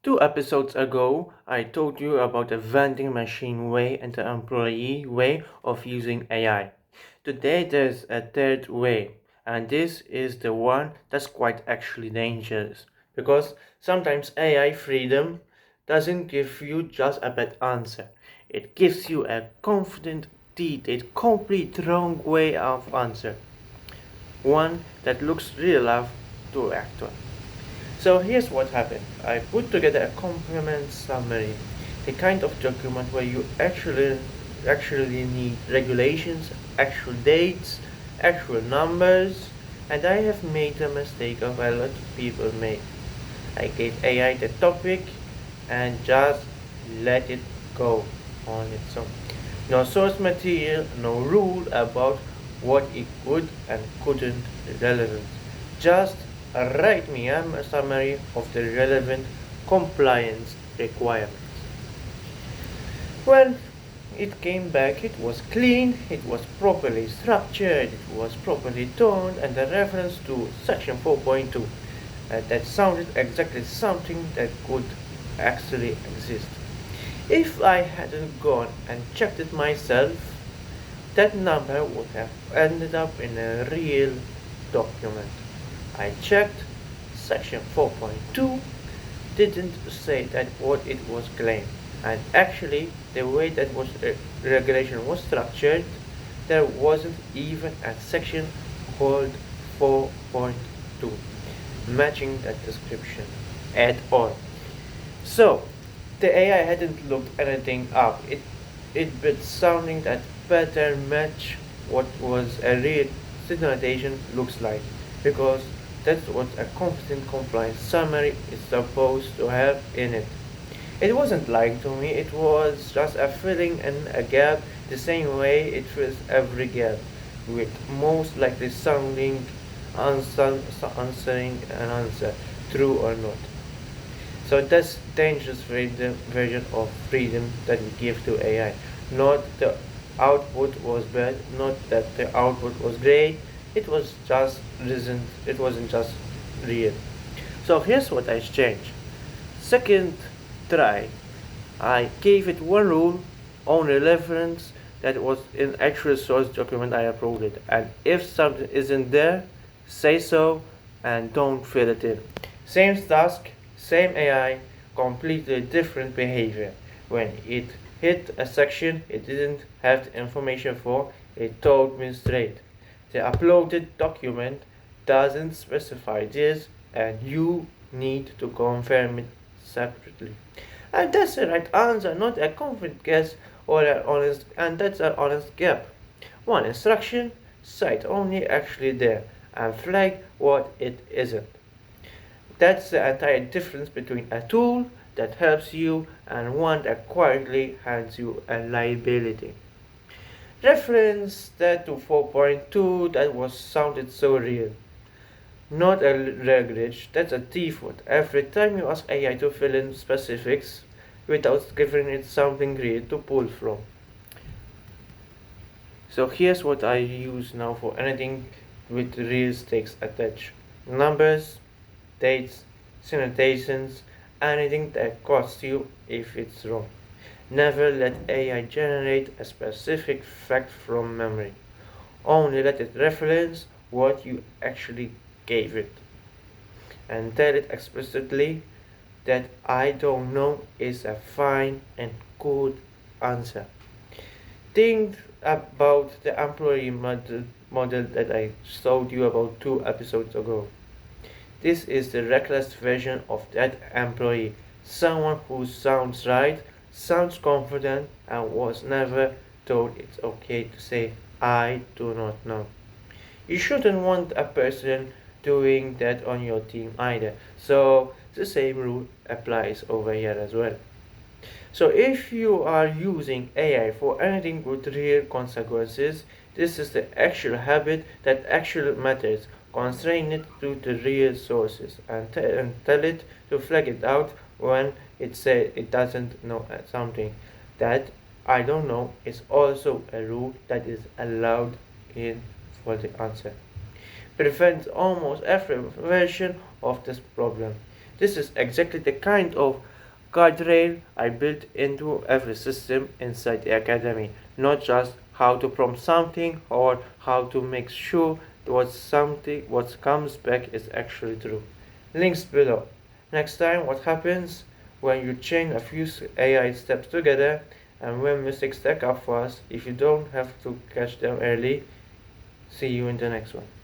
2 episodes ago, I told you about the vending machine way and the employee way of using AI. Today there's a third way, and this is the one that's quite actually dangerous. Because sometimes AI freedom doesn't give you just a bad answer. It gives you a confident, detailed, complete wrong way of answer. One that looks real enough to act on. So here's what happened. I put together a complement summary, the kind of document where you actually need regulations, actual dates, actual numbers, and I have made a mistake of a lot of people make. I gave AI the topic and just let it go on its own. No source material, no rule about what it could and couldn't relevant. Just write me a summary of the relevant compliance requirements. When it came back, it was clean, it was properly structured, it was properly toned, and the reference to section 4.2. That sounded exactly something that could actually exist. If I hadn't gone and checked it myself, that number would have ended up in a real document. I checked, section 4.2 didn't say that what it was claimed, and actually the way that regulation was structured, there wasn't even a section called 4.2 matching that description at all. So the AI hadn't looked anything up. It but sounding that better match what was a real citation looks like, because that's what a competent compliance summary is supposed to have in it. It wasn't lying to me, it was just a filling in a gap the same way it fills every gap, with most likely sounding answering an answer, true or not. So that's dangerous version of freedom that we give to AI. Not the output was bad, not that the output was great. It wasn't just real. So here's what I changed. Second try, I gave it one rule, only reference that was in actual source document I uploaded. And if something isn't there, say so and don't fill it in. Same task, same AI, completely different behavior. When it hit a section it didn't have the information for, it told me straight. The uploaded document doesn't specify this and you need to confirm it separately. And that's the right answer, not a confident guess or an honest, and that's an honest gap. One instruction, cite only actually there, and flag what it isn't. That's the entire difference between a tool that helps you and one that quietly hands you a liability. Reference that to 4.2 that was sounded so real. Not a language, that's a default. Every time you ask AI to fill in specifics without giving it something real to pull from. So here's what I use now for anything with real stakes attached. Numbers, dates, citations, anything that costs you if it's wrong. Never let AI generate a specific fact from memory. Only let it reference what you actually gave it. And tell it explicitly that I don't know is a fine and good answer. Think about the employee model that I told you about 2 episodes ago. This is the reckless version of that employee. Someone who sounds right, sounds confident, and was never told it's okay to say, I do not know. You shouldn't want a person doing that on your team either. So the same rule applies over here as well. So if you are using AI for anything with real consequences, this is the actual habit that actually matters. Constrain it to the real sources and tell it to flag it out when it says it doesn't know something. That I don't know is also a rule that is allowed in for the answer. Prevents almost every version of this problem. This is exactly the kind of guardrail I built into every system inside the academy, not just how to prompt something or how to make sure what comes back is actually true. Links below. Next time, what happens when you chain a few AI steps together and when mistakes stack up fast if you don't have to catch them early? See you in the next one.